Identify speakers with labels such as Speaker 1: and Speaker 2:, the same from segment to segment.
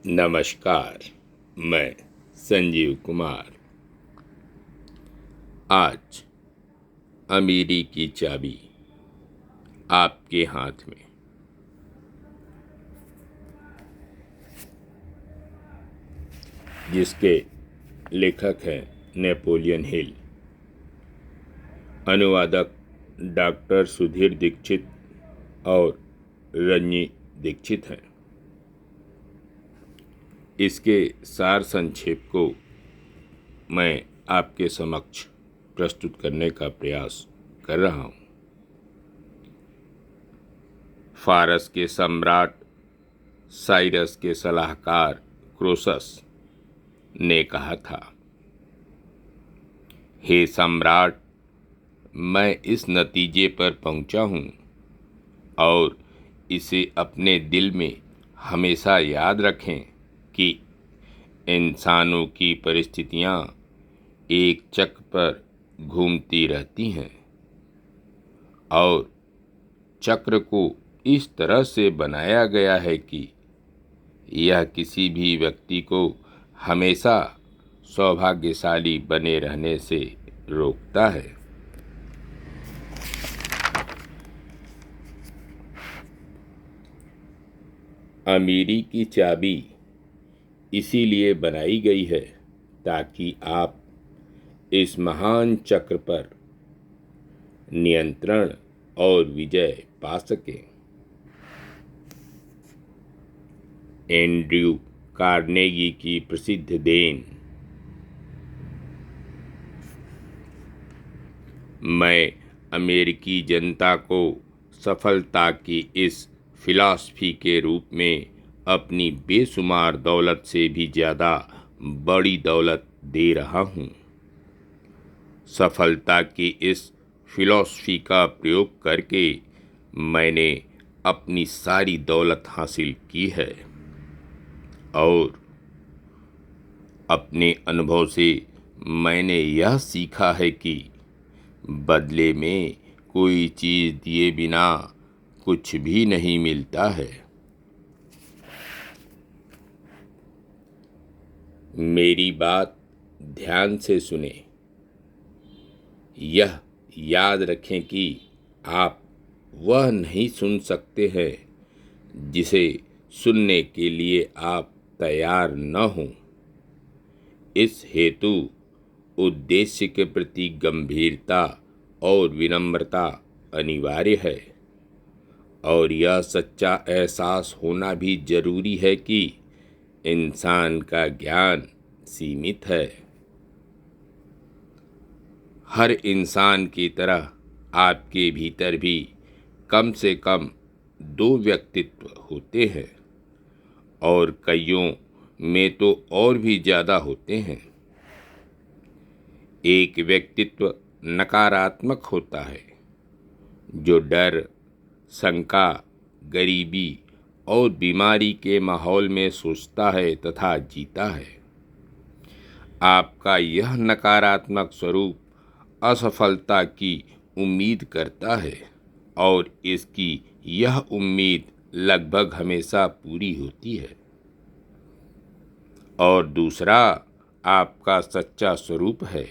Speaker 1: नमस्कार। मैं संजीव कुमार। आज अमीरी की चाबी आपके हाथ में। जिसके लेखक हैं नेपोलियन हिल, अनुवादक डॉक्टर सुधीर दीक्षित और रंजी दीक्षित हैं। इसके सार संक्षेप को मैं आपके समक्ष प्रस्तुत करने का प्रयास कर रहा हूँ। फारस के सम्राट साइरस के सलाहकार क्रोसस ने कहा था, हे सम्राट, मैं इस नतीजे पर पहुंचा हूं और इसे अपने दिल में हमेशा याद रखें कि इंसानों की परिस्थितियां एक चक्र पर घूमती रहती हैं और चक्र को इस तरह से बनाया गया है कि यह किसी भी व्यक्ति को हमेशा सौभाग्यशाली बने रहने से रोकता है। अमीरी की चाबी इसीलिए बनाई गई है ताकि आप इस महान चक्र पर नियंत्रण और विजय पा सकें। एंड्रयू कार्नेगी की प्रसिद्ध देन। मैं अमेरिकी जनता को सफलता की इस फिलॉसफी के रूप में अपनी बेशुमार दौलत से भी ज़्यादा बड़ी दौलत दे रहा हूँ। सफलता की इस फिलॉसफी का प्रयोग करके मैंने अपनी सारी दौलत हासिल की है और अपने अनुभव से मैंने यह सीखा है कि बदले में कोई चीज़ दिए बिना कुछ भी नहीं मिलता है। मेरी बात ध्यान से सुने। यह याद रखें कि आप वह नहीं सुन सकते हैं जिसे सुनने के लिए आप तैयार न हों। इस हेतु उद्देश्य के प्रति गंभीरता और विनम्रता अनिवार्य है और यह सच्चा एहसास होना भी जरूरी है कि इंसान का ज्ञान सीमित है। हर इंसान की तरह आपके भीतर भी कम से कम 2 व्यक्तित्व होते हैं और कईयों में तो और भी ज़्यादा होते हैं। एक व्यक्तित्व नकारात्मक होता है जो डर, शंका, गरीबी और बीमारी के माहौल में सोचता है तथा जीता है। आपका यह नकारात्मक स्वरूप असफलता की उम्मीद करता है और इसकी यह उम्मीद लगभग हमेशा पूरी होती है। और दूसरा आपका सच्चा स्वरूप है,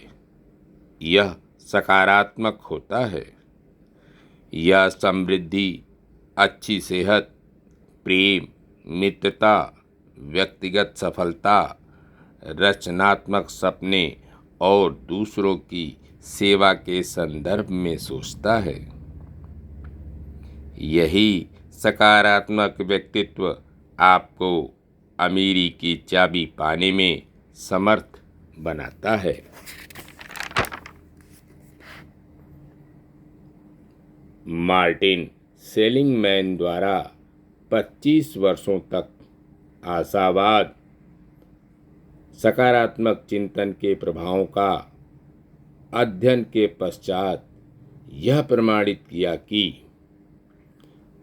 Speaker 1: यह सकारात्मक होता है। यह समृद्धि, अच्छी सेहत, प्रेम, मित्रता, व्यक्तिगत सफलता, रचनात्मक सपने और दूसरों की सेवा के संदर्भ में सोचता है। यही सकारात्मक व्यक्तित्व आपको अमीरी की चाबी पाने में समर्थ बनाता है। मार्टिन सेलिंगमैन द्वारा 25 वर्षों तक आशावाद, सकारात्मक चिंतन के प्रभावों का अध्ययन के पश्चात यह प्रमाणित किया कि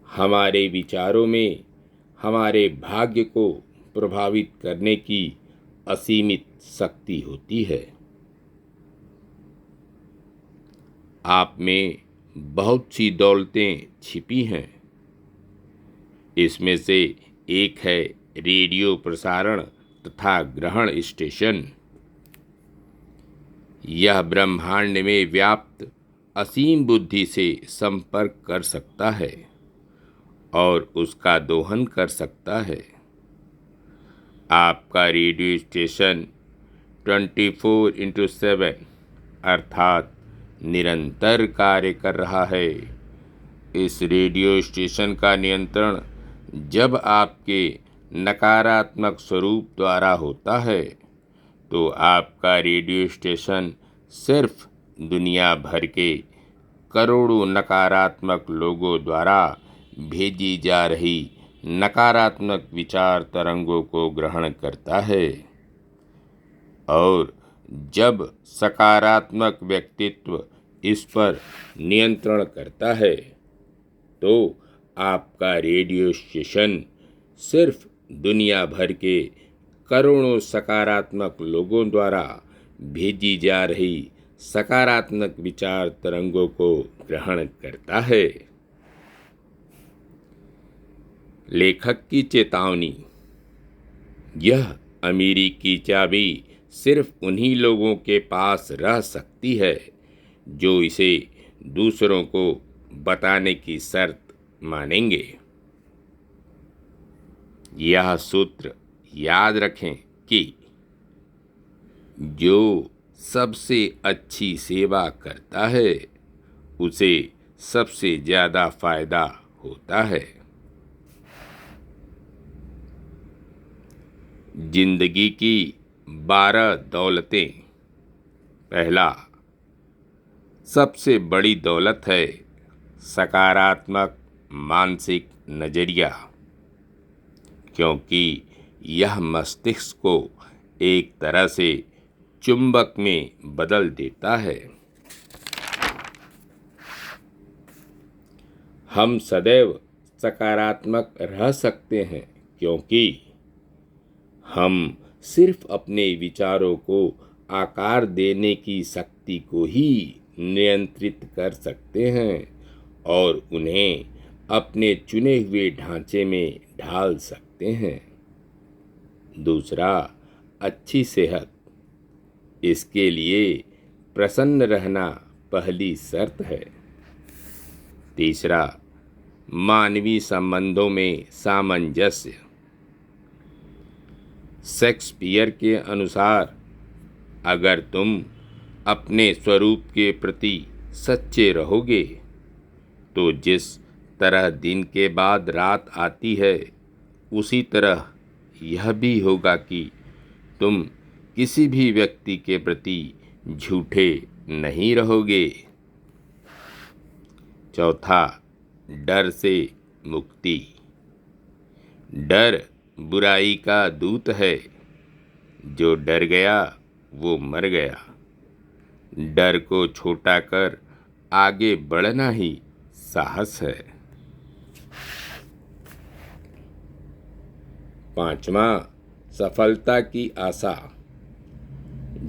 Speaker 1: हमारे विचारों में हमारे भाग्य को प्रभावित करने की असीमित शक्ति होती है। आप में बहुत सी दौलतें छिपी हैं। इसमें से एक है रेडियो प्रसारण तथा ग्रहण स्टेशन। यह ब्रह्मांड में व्याप्त असीम बुद्धि से संपर्क कर सकता है और उसका दोहन कर सकता है। आपका रेडियो स्टेशन 24/7 अर्थात निरंतर कार्य कर रहा है। इस रेडियो स्टेशन का नियंत्रण जब आपके नकारात्मक स्वरूप द्वारा होता है तो आपका रेडियो स्टेशन सिर्फ दुनिया भर के करोड़ों नकारात्मक लोगों द्वारा भेजी जा रही नकारात्मक विचार तरंगों को ग्रहण करता है, और जब सकारात्मक व्यक्तित्व इस पर नियंत्रण करता है तो आपका रेडियो स्टेशन सिर्फ दुनिया भर के करोड़ों सकारात्मक लोगों द्वारा भेजी जा रही सकारात्मक विचार तरंगों को ग्रहण करता है। लेखक की चेतावनी। यह अमीरी चाबी सिर्फ उन्हीं लोगों के पास रह सकती है जो इसे दूसरों को बताने की शर्त मानेंगे। यह सूत्र याद रखें कि जो सबसे अच्छी सेवा करता है उसे सबसे ज़्यादा फायदा होता है। जिंदगी की 12 दौलतें। पहला, सबसे बड़ी दौलत है सकारात्मक मानसिक नज़रिया, क्योंकि यह मस्तिष्क को एक तरह से चुंबक में बदल देता है। हम सदैव सकारात्मक रह सकते हैं क्योंकि हम सिर्फ अपने विचारों को आकार देने की शक्ति को ही नियंत्रित कर सकते हैं और उन्हें अपने चुने हुए ढांचे में ढाल सकते हैं। दूसरा, अच्छी सेहत। इसके लिए प्रसन्न रहना पहली शर्त है। तीसरा, मानवीय संबंधों में सामंजस्य। शेक्सपियर के अनुसार अगर तुम अपने स्वरूप के प्रति सच्चे रहोगे तो जिस तरह दिन के बाद रात आती है उसी तरह यह भी होगा कि तुम किसी भी व्यक्ति के प्रति झूठे नहीं रहोगे। चौथा, डर से मुक्ति। डर बुराई का दूत है। जो डर गया वो मर गया। डर को छोटा कर आगे बढ़ना ही साहस है। पांचवा, सफलता की आशा।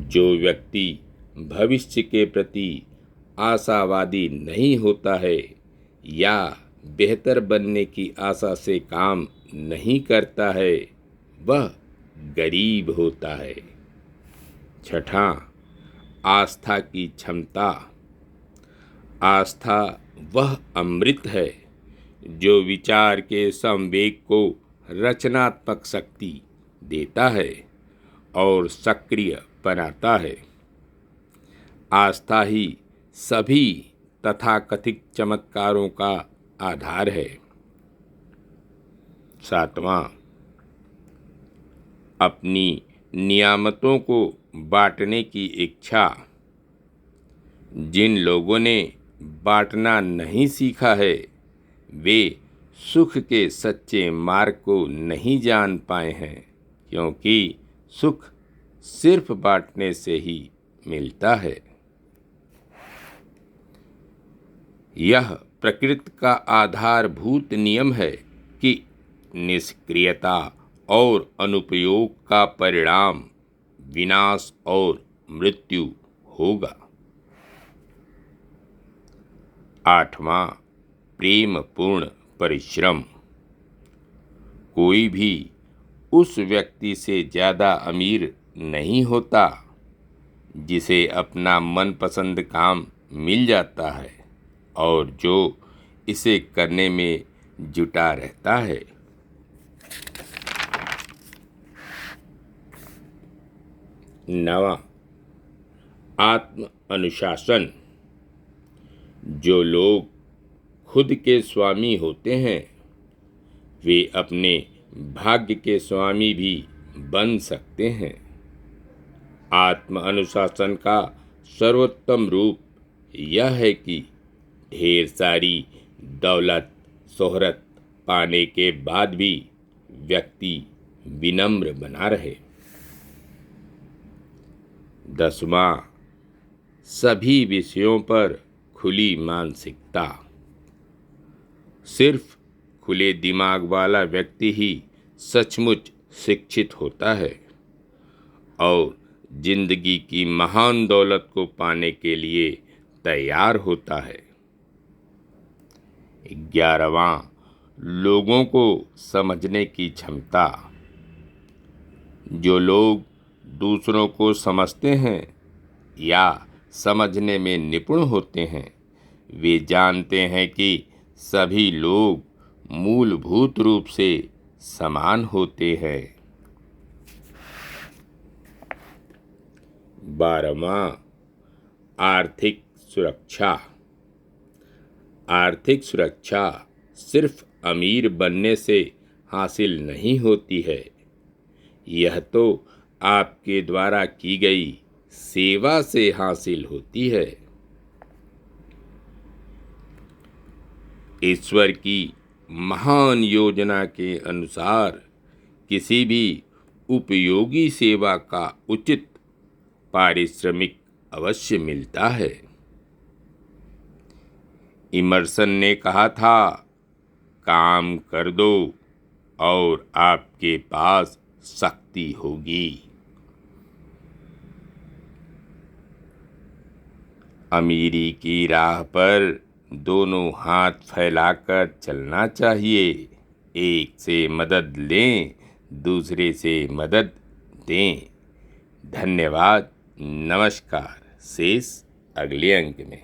Speaker 1: जो व्यक्ति भविष्य के प्रति आशावादी नहीं होता है या बेहतर बनने की आशा से काम नहीं करता है वह गरीब होता है। छठा, आस्था की क्षमता। आस्था वह अमृत है जो विचार के संवेग को रचनात्मक शक्ति देता है और सक्रिय बनाता है। आस्था ही सभी तथाकथित चमत्कारों का आधार है। सातवां, अपनी नियामतों को बांटने की इच्छा। जिन लोगों ने बांटना नहीं सीखा है वे सुख के सच्चे मार्ग को नहीं जान पाए हैं, क्योंकि सुख सिर्फ बांटने से ही मिलता है। यह प्रकृति का आधारभूत नियम है कि निष्क्रियता और अनुपयोग का परिणाम विनाश और मृत्यु होगा। आठवां, प्रेमपूर्ण परिश्रम। कोई भी उस व्यक्ति से ज़्यादा अमीर नहीं होता जिसे अपना मनपसंद काम मिल जाता है और जो इसे करने में जुटा रहता है। 9वां, आत्म अनुशासन। जो लोग खुद के स्वामी होते हैं वे अपने भाग्य के स्वामी भी बन सकते हैं। आत्म अनुशासन का सर्वोत्तम रूप यह है कि ढेर सारी दौलत शोहरत पाने के बाद भी व्यक्ति विनम्र बना रहे। 10वां, सभी विषयों पर खुली मानसिकता। सिर्फ खुले दिमाग वाला व्यक्ति ही सचमुच शिक्षित होता है और जिंदगी की महान दौलत को पाने के लिए तैयार होता है। 11वां, लोगों को समझने की क्षमता। जो लोग दूसरों को समझते हैं या समझने में निपुण होते हैं वे जानते हैं कि सभी लोग मूलभूत रूप से समान होते हैं। 12वां, आर्थिक सुरक्षा। आर्थिक सुरक्षा सिर्फ अमीर बनने से हासिल नहीं होती है, यह तो आपके द्वारा की गई सेवा से हासिल होती है। ईश्वर की महान योजना के अनुसार किसी भी उपयोगी सेवा का उचित पारिश्रमिक अवश्य मिलता है। इमर्सन ने कहा था, काम कर दो और आपके पास शक्ति होगी। अमीरी की राह पर दोनों हाथ फैलाकर चलना चाहिए। एक से मदद लें, दूसरे से मदद दें। धन्यवाद। नमस्कार। शेष अगले अंक में।